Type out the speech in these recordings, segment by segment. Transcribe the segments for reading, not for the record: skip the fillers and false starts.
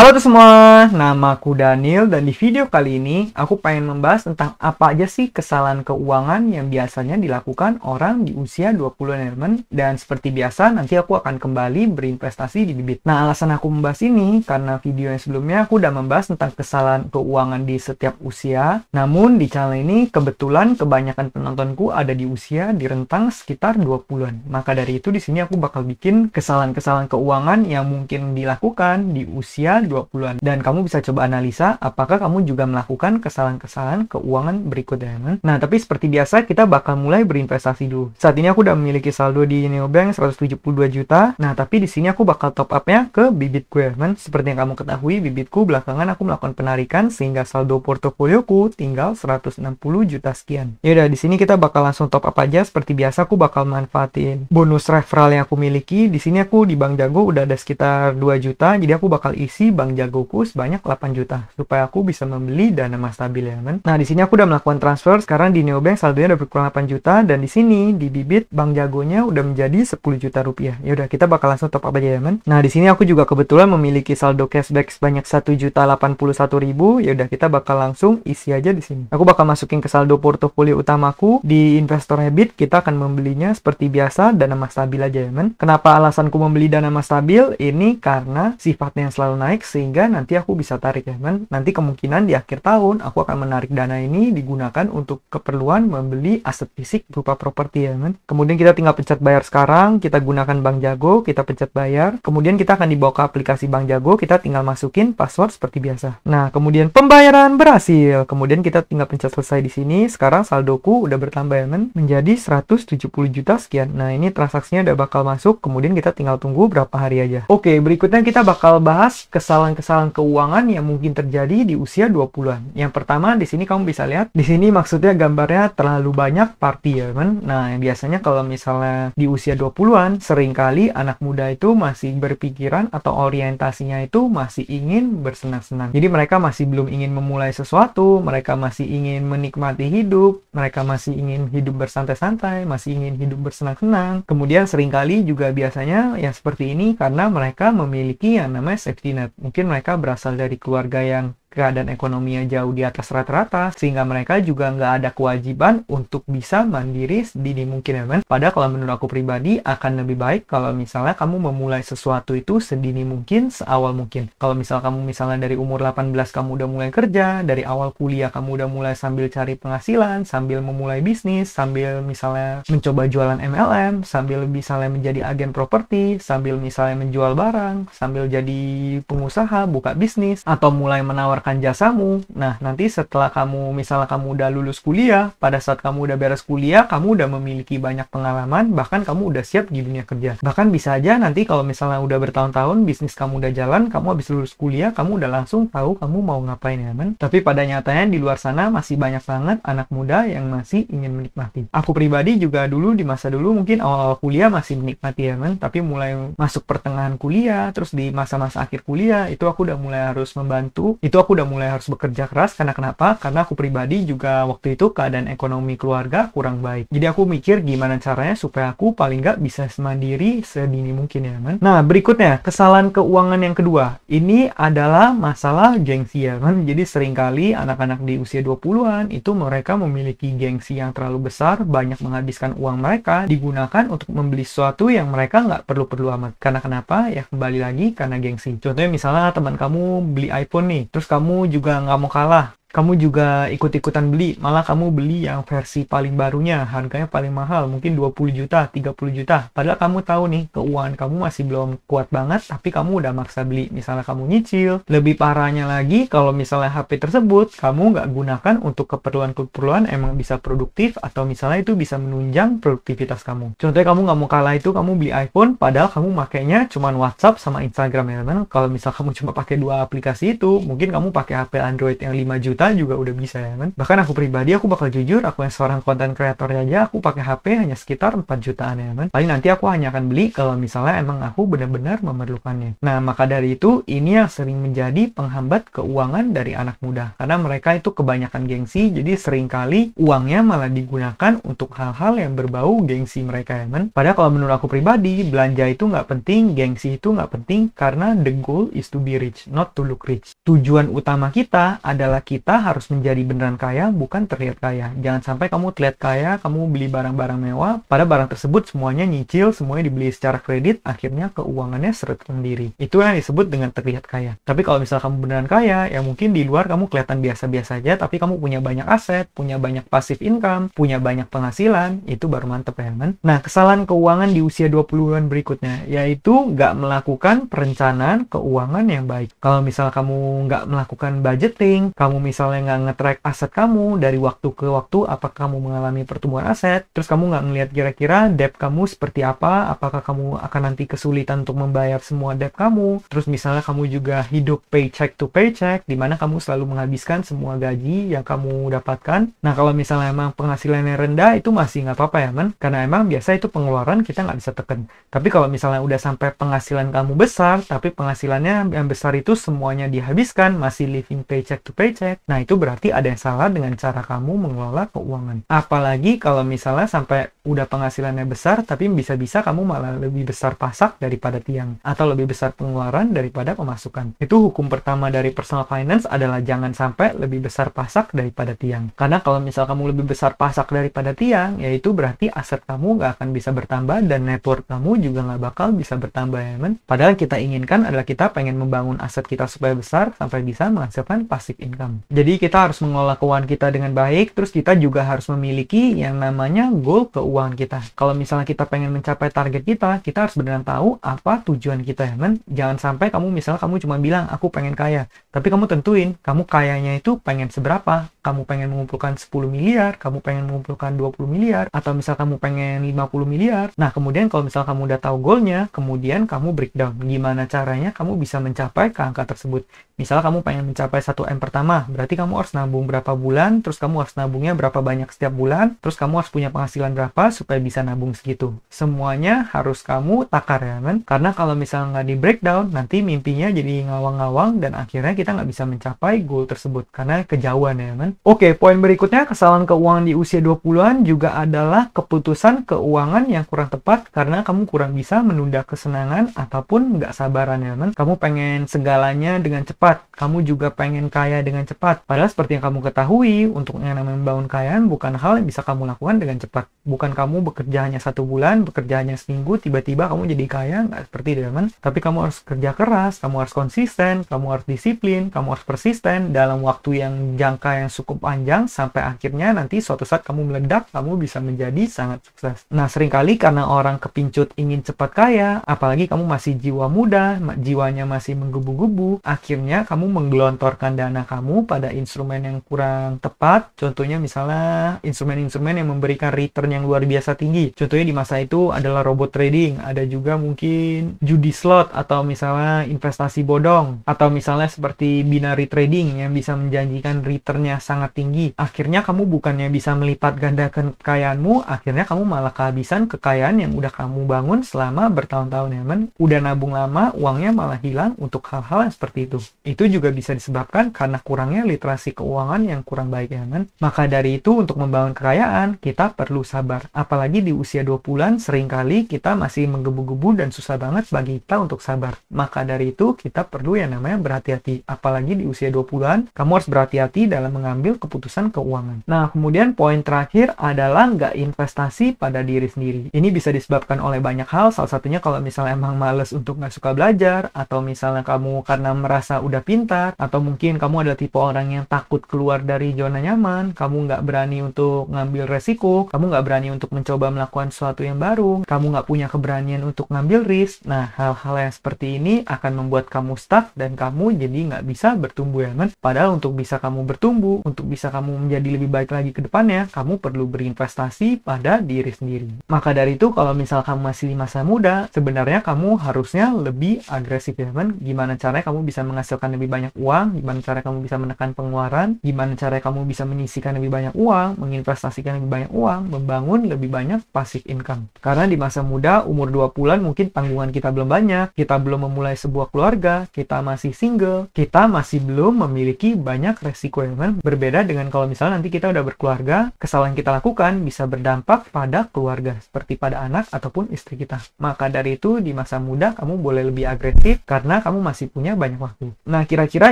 Halo tuh semua, nama aku Daniel dan di video kali ini aku pengen membahas tentang apa aja sih kesalahan keuangan yang biasanya dilakukan orang di usia 20-an ya teman. Dan seperti biasa nanti aku akan kembali berinvestasi di Bibit. Nah, alasan aku membahas ini karena video yang sebelumnya aku udah membahas tentang kesalahan keuangan di setiap usia. Namun di channel ini kebetulan kebanyakan penontonku ada di usia di rentang sekitar 20-an. Maka dari itu di sini aku bakal bikin kesalahan-kesalahan keuangan yang mungkin dilakukan di usia 20-an. Dan kamu bisa coba analisa apakah kamu juga melakukan kesalahan-kesalahan keuangan berikutnya. Nah, tapi seperti biasa kita bakal mulai berinvestasi dulu. Saat ini aku udah memiliki saldo di Neobank 172 juta. Nah, tapi di sini aku bakal top up-nya ke Bibit gue, Seperti yang kamu ketahui, Bibitku belakangan aku melakukan penarikan sehingga saldo portofolioku tinggal 160 juta sekian. Yaudah, di sini kita bakal langsung top up aja. Seperti biasa aku bakal manfaatin bonus referral yang aku miliki. Di sini aku di Bank Jago udah ada sekitar 2 juta. Jadi aku bakal isi Bank Jagoku sebanyak 8 juta supaya aku bisa membeli dana emas stabil ya, Nah, di sini aku udah melakukan transfer. Sekarang di Neobank saldonya udah berkurang 8 juta dan di sini di Bibit Bank Jagonya udah menjadi 10 juta rupiah. Ya udah, kita bakal langsung top up aja ya, Nah, di sini aku juga kebetulan memiliki saldo cashback sebanyak 1.081.000. Ya udah, kita bakal langsung isi aja di sini. Aku bakal masukin ke saldo portofolio utamaku di investor habit. Kita akan membelinya seperti biasa dana emas stabil aja ya, Kenapa alasanku membeli dana emas stabil? Ini karena sifatnya yang selalu naik sehingga nanti aku bisa tarik ya, Nanti kemungkinan di akhir tahun aku akan menarik dana ini digunakan untuk keperluan membeli aset fisik berupa properti ya, Kemudian kita tinggal pencet bayar sekarang, kita gunakan Bank Jago, kita pencet bayar. Kemudian kita akan dibawa ke aplikasi Bank Jago, kita tinggal masukin password seperti biasa. Nah, kemudian pembayaran berhasil. Kemudian kita tinggal pencet selesai di sini. Sekarang saldoku udah bertambah ya, menjadi 170 juta sekian. Nah, ini transaksinya udah bakal masuk. Kemudian kita tinggal tunggu berapa hari aja. Oke, berikutnya kita bakal bahas kesalahan-kesalahan keuangan yang mungkin terjadi di usia 20-an. Yang pertama, di sini kamu bisa lihat, di sini maksudnya gambarnya terlalu banyak party ya, Nah, yang biasanya kalau misalnya di usia 20-an, seringkali anak muda itu masih berpikiran atau orientasinya itu masih ingin bersenang-senang. Jadi mereka masih belum ingin memulai sesuatu, mereka masih ingin menikmati hidup, mereka masih ingin hidup bersantai-santai, masih ingin hidup bersenang-senang. Kemudian seringkali juga biasanya yang seperti ini karena mereka memiliki yang namanya safety net. Mungkin mereka berasal dari keluarga yang keadaan ekonominya jauh di atas rata-rata, sehingga mereka juga nggak ada kewajiban untuk bisa mandiri sedini mungkin ya, Padahal kalau menurut aku pribadi akan lebih baik kalau misalnya kamu memulai sesuatu itu sedini mungkin, seawal mungkin. Kalau kamu misalnya dari umur 18 kamu udah mulai kerja, dari awal kuliah kamu udah mulai sambil cari penghasilan, sambil memulai bisnis, sambil misalnya mencoba jualan MLM, sambil misalnya menjadi agen properti, sambil misalnya menjual barang, sambil jadi pengusaha, buka bisnis, atau mulai menawarkan jasamu. Nah, nanti setelah misalnya kamu udah lulus kuliah, pada saat kamu udah beres kuliah, kamu udah memiliki banyak pengalaman, bahkan kamu udah siap di dunia kerja. Bahkan bisa aja nanti kalau misalnya udah bertahun-tahun bisnis kamu udah jalan, kamu habis lulus kuliah, kamu udah langsung tahu kamu mau ngapain ya, Tapi pada nyatanya di luar sana masih banyak banget anak muda yang masih ingin menikmati. Aku pribadi juga dulu di masa dulu mungkin awal-awal kuliah masih menikmati ya, Tapi mulai masuk pertengahan kuliah, terus di masa-masa akhir kuliah, itu aku udah mulai harus membantu. Itu aku udah mulai harus bekerja keras. Karena kenapa? Karena aku pribadi juga waktu itu keadaan ekonomi keluarga kurang baik. Jadi aku mikir gimana caranya supaya aku paling nggak bisa mandiri sedini mungkin ya, Nah, berikutnya kesalahan keuangan yang kedua. Ini adalah masalah gengsi ya, Jadi seringkali anak-anak di usia 20-an itu mereka memiliki gengsi yang terlalu besar, banyak menghabiskan uang mereka digunakan untuk membeli sesuatu yang mereka nggak perlu-perlu amat. Karena kenapa? Ya kembali lagi karena gengsi. Contohnya misalnya teman kamu beli iPhone nih, terus kamu juga nggak mau kalah. Kamu juga ikut-ikutan beli, malah kamu beli yang versi paling barunya, harganya paling mahal, mungkin 20 juta, 30 juta. Padahal kamu tahu nih, keuangan kamu masih belum kuat banget, tapi kamu udah maksa beli. Misalnya kamu nyicil. Lebih parahnya lagi, kalau misalnya HP tersebut, kamu nggak gunakan untuk keperluan-keperluan emang bisa produktif, atau misalnya itu bisa menunjang produktivitas kamu. Contohnya kamu nggak mau kalah itu, kamu beli iPhone, padahal kamu makainya cuma WhatsApp sama Instagram ya, Kalau misal kamu cuma pakai dua aplikasi itu, mungkin kamu pakai HP Android yang 5 juta, juta juga udah bisa ya kan. Bahkan aku pribadi, aku bakal jujur, aku yang seorang content creator aja, aku pakai HP hanya sekitar 4 jutaan ya kan. Paling nanti aku hanya akan beli kalau misalnya emang aku benar-benar memerlukannya. Nah, maka dari itu, ini yang sering menjadi penghambat keuangan dari anak muda. Karena mereka itu kebanyakan gengsi, jadi seringkali uangnya malah digunakan untuk hal-hal yang berbau gengsi mereka ya kan. Padahal kalau menurut aku pribadi, belanja itu nggak penting, gengsi itu nggak penting, karena the goal is to be rich, not to look rich. Tujuan utama kita adalah kita harus menjadi beneran kaya, bukan terlihat kaya. Jangan sampai kamu terlihat kaya, kamu beli barang-barang mewah, pada barang tersebut semuanya nyicil, semuanya dibeli secara kredit, akhirnya keuangannya seret sendiri. Itu yang disebut dengan terlihat kaya. Tapi kalau misal kamu beneran kaya, ya mungkin di luar kamu kelihatan biasa-biasa aja, tapi kamu punya banyak aset, punya banyak passive income, punya banyak penghasilan, itu baru mantep ya kan? Nah, kesalahan keuangan di usia 20-an berikutnya, yaitu nggak melakukan perencanaan keuangan yang baik. Kalau misal kamu nggak melakukan budgeting, kamu misalnya nggak nge-track aset kamu dari waktu ke waktu, apakah kamu mengalami pertumbuhan aset, terus kamu nggak ngelihat kira-kira debt kamu seperti apa, apakah kamu akan nanti kesulitan untuk membayar semua debt kamu, terus misalnya kamu juga hidup paycheck to paycheck, di mana kamu selalu menghabiskan semua gaji yang kamu dapatkan. Nah, kalau misalnya emang penghasilannya rendah, itu masih nggak apa-apa ya man, karena emang biasa itu pengeluaran kita nggak bisa tekan. Tapi kalau misalnya udah sampai penghasilan kamu besar, tapi penghasilannya yang besar itu semuanya dihabiskan, masih living paycheck to paycheck, nah itu berarti ada yang salah dengan cara kamu mengelola keuangan. Apalagi kalau misalnya sampai udah penghasilannya besar, tapi bisa-bisa kamu malah lebih besar pasak daripada tiang, atau lebih besar pengeluaran daripada pemasukan. Itu hukum pertama dari personal finance adalah jangan sampai lebih besar pasak daripada tiang. Karena kalau misal kamu lebih besar pasak daripada tiang, yaitu berarti aset kamu nggak akan bisa bertambah dan network kamu juga nggak bakal bisa bertambah ya men. Padahal kita inginkan adalah kita pengen membangun aset kita supaya besar sampai bisa menghasilkan passive income. Jadi kita harus mengelola keuangan kita dengan baik, terus kita juga harus memiliki yang namanya goal keuangan kita. Kalau misalnya kita pengen mencapai target kita harus benar tahu apa tujuan kita ya men. Jangan sampai kamu misalnya kamu cuma bilang aku pengen kaya, tapi kamu tentuin kamu kayanya itu pengen seberapa. Kamu pengen mengumpulkan 10 miliar, kamu pengen mengumpulkan 20 miliar, atau misal kamu pengen 50 miliar. Nah, kemudian kalau misal kamu udah tahu goalnya, kemudian kamu breakdown. Gimana caranya kamu bisa mencapai ke angka tersebut. Misal kamu pengen mencapai 1M pertama, berarti kamu harus nabung berapa bulan, terus kamu harus nabungnya berapa banyak setiap bulan, terus kamu harus punya penghasilan berapa supaya bisa nabung segitu. Semuanya harus kamu takar ya kan? Karena kalau misalnya nggak di breakdown, nanti mimpinya jadi ngawang-ngawang dan akhirnya kita nggak bisa mencapai goal tersebut karena kejauhan ya kan? Oke, poin berikutnya kesalahan keuangan di usia 20-an juga adalah keputusan keuangan yang kurang tepat karena kamu kurang bisa menunda kesenangan ataupun nggak sabaran ya kan? Kamu pengen segalanya dengan cepat, kamu juga pengen kaya dengan cepat. Padahal seperti yang kamu ketahui, untuk yang namanya membangun kekayaan bukan hal yang bisa kamu lakukan dengan cepat. Bukan kamu bekerja hanya 1 bulan, bekerja hanya seminggu, tiba-tiba kamu jadi kaya, nggak seperti itu kan? Tapi kamu harus kerja keras, kamu harus konsisten, kamu harus disiplin, kamu harus persisten dalam waktu yang jangka yang cukup panjang sampai akhirnya nanti suatu saat kamu meledak, kamu bisa menjadi sangat sukses. Nah, seringkali karena orang kepincut ingin cepat kaya, apalagi kamu masih jiwa muda, jiwanya masih menggebu-gebu, akhirnya kamu menggelontorkan dana kamu pada instrumen yang kurang tepat. Contohnya misalnya instrumen-instrumen yang memberikan return yang luar biasa tinggi. Contohnya di masa itu adalah robot trading, ada juga mungkin judi slot atau misalnya investasi bodong, atau misalnya seperti binary trading yang bisa menjanjikan returnnya sangat tinggi. Akhirnya kamu bukannya bisa melipat gandakan kekayaanmu, akhirnya kamu malah kehabisan kekayaan yang udah kamu bangun selama bertahun-tahun ya men. Udah nabung lama, uangnya malah hilang untuk hal-hal yang seperti itu. Itu juga bisa disebabkan karena kurangnya literasi keuangan yang kurang baik ya men. Maka dari itu untuk membangun kekayaan, kita perlu sabar. Apalagi di usia 20-an, seringkali kita masih menggebu-gebu dan susah banget bagi kita untuk sabar. Maka dari itu kita perlu yang namanya berhati-hati. Apalagi di usia 20-an, kamu harus berhati-hati dalam mengambil keputusan keuangan. Nah, kemudian poin terakhir adalah nggak investasi pada diri sendiri. Ini bisa disebabkan oleh banyak hal, salah satunya kalau misalnya emang males untuk nggak suka belajar, atau misalnya kamu karena merasa udah pintar, atau mungkin kamu adalah tipe orang yang takut keluar dari zona nyaman, kamu nggak berani untuk ngambil resiko, kamu nggak berani untuk mencoba melakukan sesuatu yang baru, kamu nggak punya keberanian untuk ngambil risk. Nah, hal-hal yang seperti ini akan membuat kamu stuck dan kamu jadi nggak bisa bertumbuh ya kan? Padahal untuk bisa kamu bertumbuh, untuk bisa kamu menjadi lebih baik lagi ke depannya, kamu perlu berinvestasi pada diri sendiri. Maka dari itu, kalau misal kamu masih di masa muda, sebenarnya kamu harusnya lebih agresif ya kan? Gimana caranya kamu bisa menghasilkan lebih banyak uang, gimana cara kamu bisa menekan menentukan pengeluaran, gimana cara kamu bisa menyisihkan lebih banyak uang, menginvestasikan lebih banyak uang, membangun lebih banyak passive income. Karena di masa muda, umur 20-an mungkin tanggungan kita belum banyak, kita belum memulai sebuah keluarga, kita masih single, kita masih belum memiliki banyak resiko yang berbeda dengan kalau misalnya nanti kita udah berkeluarga, kesalahan kita lakukan bisa berdampak pada keluarga, seperti pada anak ataupun istri kita. Maka dari itu, di masa muda kamu boleh lebih agresif karena kamu masih punya banyak waktu. Nah, kira-kira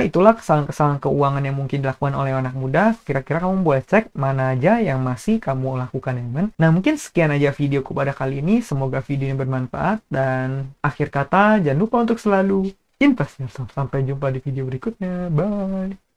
itulah kesalahan-kesalahan keuangan yang mungkin dilakukan oleh anak muda. Kira-kira kamu boleh cek mana aja yang masih kamu lakukan, teman. Nah, mungkin sekian aja videoku pada kali ini. Semoga videonya bermanfaat. Dan akhir kata, jangan lupa untuk selalu invest yourself. Sampai jumpa di video berikutnya. Bye!